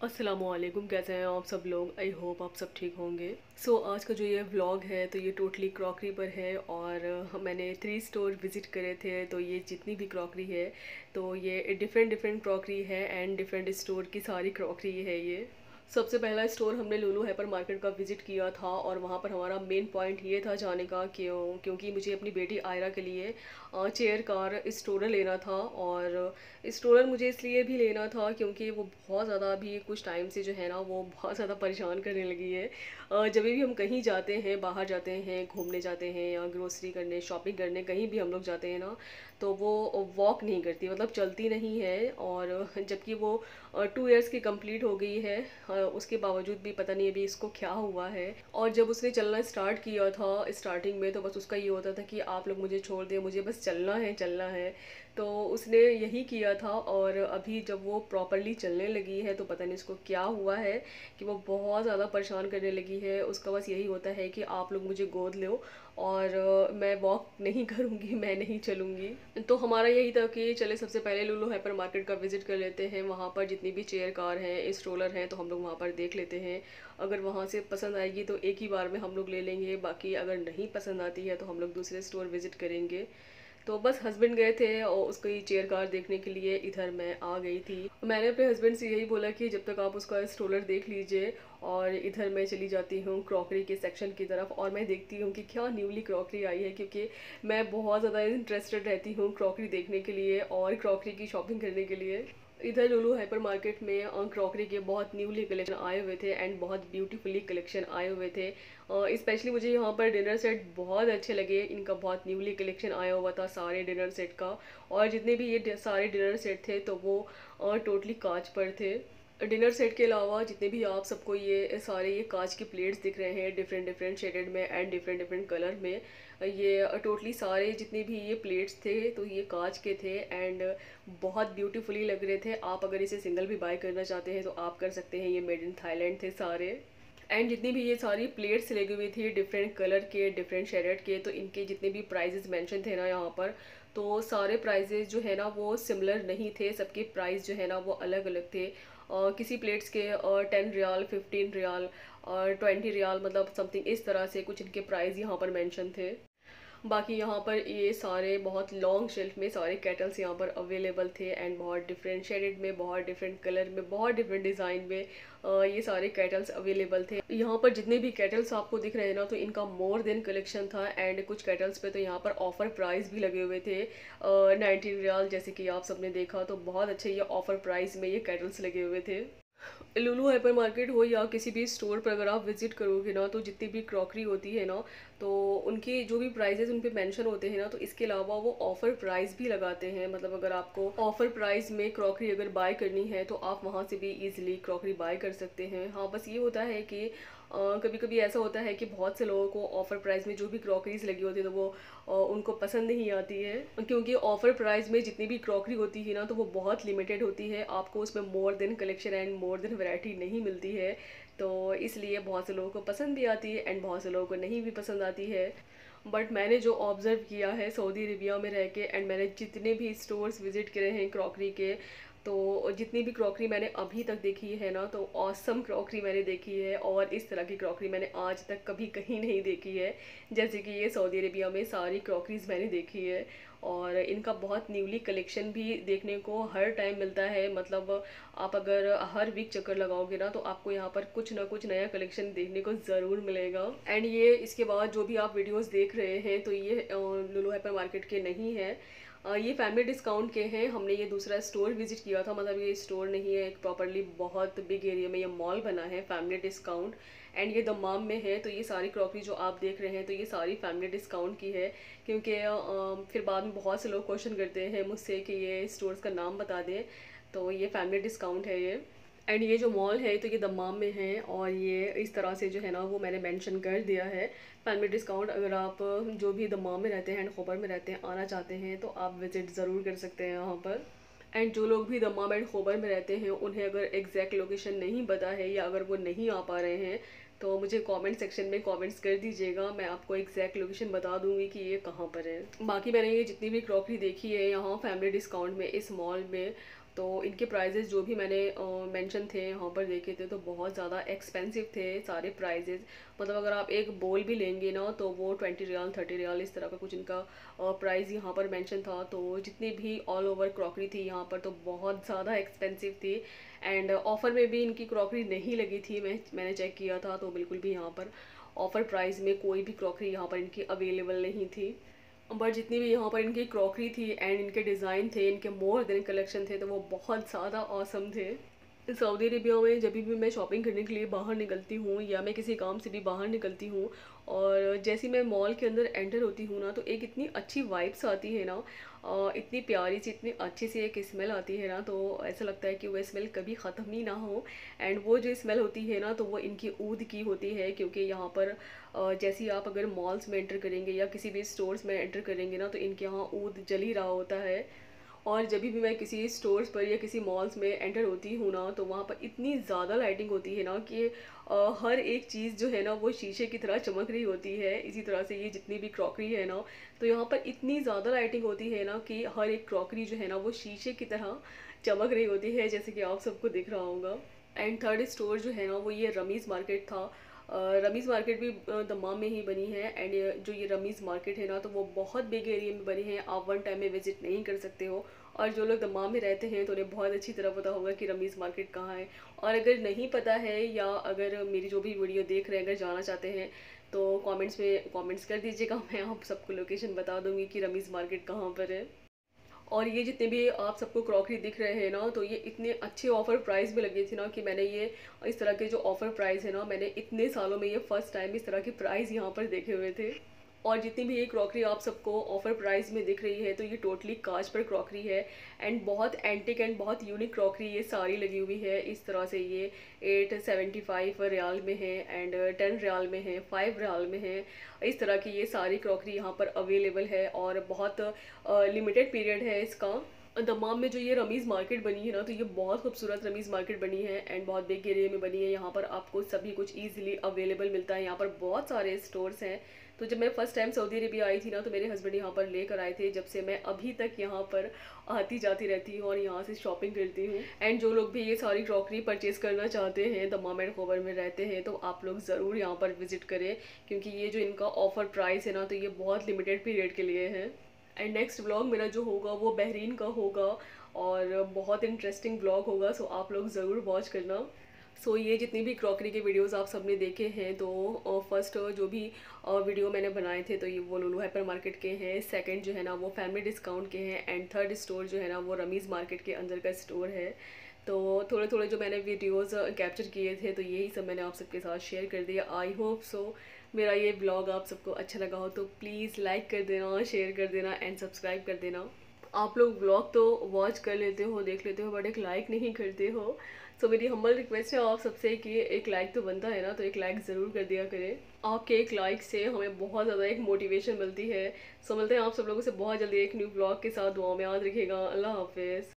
अस्सलामुअलैकुम, कैसे हैं आप सब लोग। आई होप आप सब ठीक होंगे। आज का जो ये व्लॉग है तो ये टोटली क्रॉकरी पर है और मैंने 3 स्टोर विज़िट करे थे। तो ये जितनी भी क्रॉकरी है तो ये डिफरेंट डिफरेंट क्रॉकरी है एंड डिफरेंट स्टोर की सारी क्रॉकरी है ये। सबसे पहला स्टोर हमने लुलु हाइपर मार्केट का विज़िट किया था और वहाँ पर हमारा मेन पॉइंट ये था जाने का क्योंकि मुझे अपनी बेटी आयरा के लिए चेयर कार स्टोरर लेना था। और स्टोरर मुझे इसलिए भी लेना था क्योंकि वो बहुत ज़्यादा अभी कुछ टाइम से जो है ना वो बहुत ज़्यादा परेशान करने लगी है। जब भी हम कहीं जाते हैं, बाहर जाते हैं, घूमने जाते हैं या ग्रोसरी करने, शॉपिंग करने, कहीं भी हम लोग जाते हैं ना तो वो वॉक नहीं करती, मतलब चलती नहीं है। और जबकि वो 2 इयर्स की कंप्लीट हो गई है, उसके बावजूद भी पता नहीं अभी इसको क्या हुआ है। और जब उसने चलना स्टार्ट किया था स्टार्टिंग में तो बस उसका ये होता था कि आप लोग मुझे छोड़ दें, मुझे बस चलना है चलना है। तो उसने यही किया था और अभी जब वो प्रॉपरली चलने लगी है तो पता नहीं इसको क्या हुआ है कि वो बहुत ज़्यादा परेशान करने लगी है। उसका बस यही होता है कि आप लोग मुझे गोद लो और मैं वॉक नहीं करूँगी, मैं नहीं चलूँगी। तो हमारा यही था कि चले सबसे पहले लुलु हाइपर मार्केट का विज़िट कर लेते हैं। वहाँ पर जितनी भी चेयर कार हैं, स्ट्रोलर हैं, तो हम लोग वहाँ पर देख लेते हैं। अगर वहाँ से पसंद आएगी तो एक ही बार में हम लोग ले लेंगे, बाकी अगर नहीं पसंद आती है तो हम लोग दूसरे स्टोर विज़िट करेंगे। तो बस हस्बैंड गए थे और उसकी चेयर कार देखने के लिए, इधर मैं आ गई थी। मैंने अपने हस्बैंड से यही बोला कि जब तक आप उसका स्ट्रोलर देख लीजिए और इधर मैं चली जाती हूँ क्रॉकरी के सेक्शन की तरफ और मैं देखती हूँ कि क्या न्यूली क्रॉकरी आई है, क्योंकि मैं बहुत ज़्यादा इंटरेस्टेड रहती हूँ क्रॉकरी देखने के लिए और क्रॉकरी की शॉपिंग करने के लिए। इधर लुलु हाइपर मार्केट में क्रॉकरी के बहुत न्यूली कलेक्शन आए हुए थे एंड बहुत ब्यूटीफुली कलेक्शन आए हुए थे। स्पेशली मुझे यहाँ पर डिनर सेट बहुत अच्छे लगे, इनका बहुत न्यूली कलेक्शन आया हुआ था सारे डिनर सेट का। और जितने भी ये सारे डिनर सेट थे तो वो टोटली कांच पर थे। डिनर सेट के अलावा जितने भी आप सबको ये कांच की प्लेट्स दिख रहे हैं डिफरेंट डिफरेंट शेडेड में एंड डिफरेंट डिफरेंट कलर में, ये टोटली सारे जितने भी ये प्लेट्स थे तो ये कांच के थे एंड बहुत ब्यूटीफुली लग रहे थे। आप अगर इसे सिंगल भी बाय करना चाहते हैं तो आप कर सकते हैं। ये मेड इन थाईलैंड थे सारे। एंड जितनी भी ये सारी प्लेट्स लगी हुई थी डिफरेंट कलर के, डिफरेंट शेडेड के, तो इनके जितने भी प्राइजेस मेंशन थे ना यहाँ पर, तो सारे प्राइजेस जो है ना वो सिमिलर नहीं थे, सबके प्राइस जो है ना वो अलग अलग थे। किसी प्लेट्स के 10 रियाल, 15 रियाल और 20 रियाल, मतलब समथिंग इस तरह से कुछ इनके प्राइस यहाँ पर मेंशन थे। बाकी यहाँ पर ये सारे बहुत लॉन्ग शेल्फ में सारे केटल्स यहाँ पर अवेलेबल थे एंड बहुत डिफरेंट शेडेड में, बहुत डिफरेंट कलर में, बहुत डिफरेंट डिज़ाइन में ये सारे केटल्स अवेलेबल थे। यहाँ पर जितने भी केटल्स आपको दिख रहे हैं ना तो इनका मोर देन कलेक्शन था एंड कुछ केटल्स पे तो यहाँ पर ऑफर प्राइस भी लगे हुए थे 19 रियाल, जैसे कि आप सबने देखा। तो बहुत अच्छे ये ऑफर प्राइस में ये केटल्स लगे हुए थे। लुलु हाइपर मार्केट हो या किसी भी स्टोर पर अगर आप विजिट करोगे ना तो जितनी भी क्रॉकरी होती है ना तो उनके जो भी प्राइजेस उन पे मेंशन होते हैं ना तो इसके अलावा वो ऑफर प्राइस भी लगाते हैं। मतलब अगर आपको ऑफर प्राइस में क्रॉकरी अगर बाय करनी है तो आप वहाँ से भी इजीली क्रॉकरी बाय कर सकते हैं। हाँ, बस ये होता है कि कभी कभी ऐसा होता है कि बहुत से लोगों को ऑफर प्राइस में जो भी क्रॉकरीज लगी होती है तो वो उनको पसंद नहीं आती है, क्योंकि ऑफर प्राइस में जितनी भी क्रॉकरी होती है ना तो वो बहुत लिमिटेड होती है। आपको उसमें more than collection and more than variety नहीं मिलती है। तो इसलिए बहुत से लोगों को पसंद भी आती है एंड बहुत से लोगों को नहीं भी पसंद आती है। बट मैंने जो ऑब्ज़र्व किया है सऊदी अरेबिया में रह के एंड मैंने जितने भी स्टोर्स विज़िट करे हैं क्रॉकरी के, तो जितनी भी क्रॉकरी मैंने अभी तक देखी है ना तो ऑसम क्रॉकरी मैंने देखी है और इस तरह की क्रॉकरी मैंने आज तक कभी कहीं नहीं देखी है जैसे कि ये सऊदी अरेबिया में सारी क्रॉकरीज मैंने देखी है। और इनका बहुत न्यूली कलेक्शन भी देखने को हर टाइम मिलता है। मतलब आप अगर हर वीक चक्कर लगाओगे ना तो आपको यहाँ पर कुछ ना कुछ नया कलेक्शन देखने को ज़रूर मिलेगा। एंड ये इसके बाद जो भी आप वीडियोस देख रहे हैं तो ये लुलु हाइपर मार्केट के नहीं है, ये फैमिली डिस्काउंट के हैं। हमने ये दूसरा स्टोर विजिट किया था, मतलब ये स्टोर नहीं है, एक प्रॉपरली बहुत बिग एरिया में ये मॉल बना है फैमिली डिस्काउंट एंड ये दमाम में है। तो ये सारी क्रॉकरी जो आप देख रहे हैं तो ये सारी फैमिली डिस्काउंट की है, क्योंकि फिर बाद में बहुत से लोग क्वेश्चन करते हैं मुझसे कि ये स्टोर्स का नाम बता दें। तो ये फैमिली डिस्काउंट है ये। एंड ये जो मॉल है तो ये दमाम में है और ये इस तरह से जो है ना वो मैंने मेंशन कर दिया है फैमिली डिस्काउंट। अगर आप जो भी दमाम में रहते हैं एंड खोबर में रहते हैं, आना चाहते हैं तो आप विजिट ज़रूर कर सकते हैं यहाँ पर। एंड जो लोग भी दमाम एंड खोबर में रहते हैं उन्हें अगर एग्जैक्ट लोकेशन नहीं पता है या अगर वो नहीं आ पा रहे हैं तो मुझे कमेंट सेक्शन में कमेंट्स कर दीजिएगा, मैं आपको एग्जैक्ट लोकेशन बता दूंगी कि ये कहाँ पर है। बाकी मैंने ये जितनी भी क्रॉकरी देखी है यहाँ फैमिली डिस्काउंट में इस मॉल में तो इनके प्राइजेज़ जो भी मैंने मेंशन थे यहाँ पर देखे थे तो बहुत ज़्यादा एक्सपेंसिव थे सारे प्राइजेज़। मतलब अगर आप एक बोल भी लेंगे ना तो वो 20 रियाल 30 रियाल इस तरह का कुछ इनका प्राइस यहाँ पर मेंशन था। तो जितनी भी ऑल ओवर क्रॉकरी थी यहाँ पर तो बहुत ज़्यादा एक्सपेंसिव थी। एंड ऑफ़र में भी इनकी क्रॉकरी नहीं लगी थी, मैंने चेक किया था तो बिल्कुल भी यहाँ पर ऑफ़र प्राइस में कोई भी क्रॉकरी यहाँ पर इनकी अवेलेबल नहीं थी। बट जितनी भी यहाँ पर इनकी क्रॉकरी थी एंड इनके डिज़ाइन थे, इनके मोर देन कलेक्शन थे, तो वो बहुत ज़्यादा ऑसम थे। सऊदी अरेबिया में जब भी मैं शॉपिंग करने के लिए बाहर निकलती हूँ या मैं किसी काम से भी बाहर निकलती हूँ और जैसे मैं मॉल के अंदर एंटर होती हूँ ना तो एक इतनी अच्छी वाइब्स आती है ना, इतनी प्यारी सी इतनी अच्छी सी एक स्मेल आती है ना, तो ऐसा लगता है कि वो स्मेल कभी ख़त्म ही ना हो। एंड वो जो स्मेल होती है ना तो वो इनकी ऊद की होती है, क्योंकि यहाँ पर जैसे ही आप अगर मॉल्स में एंटर करेंगे या किसी भी स्टोर्स में एंटर करेंगे ना तो इनके यहाँ ऊद जल ही रहा होता है। और जब भी मैं किसी स्टोर्स पर या किसी मॉल्स में एंटर होती हूँ ना तो वहाँ पर इतनी ज़्यादा लाइटिंग होती है ना कि हर एक चीज़ जो है ना वो शीशे की तरह चमक रही होती है। इसी तरह से ये जितनी भी क्रॉकरी है ना तो यहाँ पर इतनी ज़्यादा लाइटिंग होती है ना कि हर एक क्रॉकरी जो है ना वो शीशे की तरह चमक रही होती है, जैसे कि आप सबको दिख रहा होगा। एंड थर्ड स्टोर जो है ना वो ये रमीज़ मार्केट था। रमीज़ मार्केट भी दम्माम में ही बनी है। एंड जो ये रमीज़ मार्केट है ना तो वो बहुत बिग एरिया में बनी है, आप वन टाइम में विजिट नहीं कर सकते हो। और जो लोग दम्माम में रहते हैं तो उन्हें बहुत अच्छी तरह पता होगा कि रमीज़ मार्केट कहाँ है। और अगर नहीं पता है या अगर मेरी जो भी वीडियो देख रहे हैं अगर जाना चाहते हैं तो कमेंट्स में कमेंट्स कर दीजिएगा, मैं आप सबको लोकेशन बता दूंगी कि रमीज़ मार्केट कहाँ पर है। और ये जितने भी आप सबको क्रॉकरी दिख रहे हैं ना तो ये इतने अच्छे ऑफ़र प्राइस में लगी थी ना कि मैंने ये इस तरह के जो ऑफ़र प्राइस है ना मैंने इतने सालों में ये फर्स्ट टाइम इस तरह के प्राइस यहाँ पर देखे हुए थे। और जितनी भी ये क्रॉकरी आप सबको ऑफ़र प्राइस में दिख रही है तो ये टोटली कांच पर क्रॉकरी है। एंड बहुत एंटिक एंड बहुत यूनिक क्रॉकरी ये सारी लगी हुई है। इस तरह से ये 875 रियाल में है एंड 10 रियाल में है, 5 रियाल में है। इस तरह की ये सारी क्रॉकरी यहाँ पर अवेलेबल है और बहुत लिमिटेड पीरियड है इसका। दमाम में जो ये रमीज़ मार्केट बनी है ना तो ये बहुत खूबसूरत रमीज़ मार्केट बनी है एंड बहुत बिग एरिया में बनी है। यहाँ पर आपको सभी कुछ ईजिली अवेलेबल मिलता है, यहाँ पर बहुत सारे स्टोर्स हैं। तो जब मैं फ़र्स्ट टाइम सऊदी अरेबिया आई थी ना तो मेरे हस्बैंड यहाँ पर लेकर आए थे, जब से मैं अभी तक यहाँ पर आती जाती रहती हूँ और यहाँ से शॉपिंग करती हूँ। एंड जो लोग भी ये सारी क्रॉकरी परचेज़ करना चाहते हैं, दमाम एंड खोबर में रहते हैं, तो आप लोग ज़रूर यहाँ पर विज़िट करें, क्योंकि ये जो इनका ऑफ़र प्राइस है ना तो ये बहुत लिमिटेड पीरियड के लिए है। एंड नेक्स्ट व्लॉग मेरा जो होगा वो बहरीन का होगा और बहुत इंटरेस्टिंग व्लॉग होगा, सो आप लोग ज़रूर वॉच करना। सो ये जितनी भी क्रॉकरी के वीडियोस आप सबने देखे हैं तो फर्स्ट जो भी वीडियो मैंने बनाए थे तो ये वो लुलु हाइपर मार्केट के हैं, सेकंड जो है ना वो फैमिली डिस्काउंट के हैं एंड थर्ड स्टोर जो है ना वो रमीज़ मार्केट के अंदर का स्टोर है। तो थोड़े थोड़े जो मैंने वीडियोस कैप्चर किए थे तो यही सब मैंने आप सबके साथ शेयर कर दिया। आई होप सो मेरा ये ब्लॉग आप सबको अच्छा लगा हो तो प्लीज़ लाइक कर देना, शेयर कर देना एंड सब्सक्राइब कर देना। आप लोग ब्लॉग तो वॉच कर लेते हो, देख लेते हो, बट एक लाइक नहीं करते हो। सो मेरी हम्बल रिक्वेस्ट है आप सबसे कि एक लाइक तो बनता है ना, तो एक लाइक ज़रूर कर दिया करें। आपके एक लाइक से हमें बहुत ज़्यादा एक मोटिवेशन मिलती है। सो मिलते हैं आप सब लोगों से बहुत जल्दी एक न्यू ब्लॉग के साथ। दुआ में याद रखिएगा। अल्लाह हाफिज़।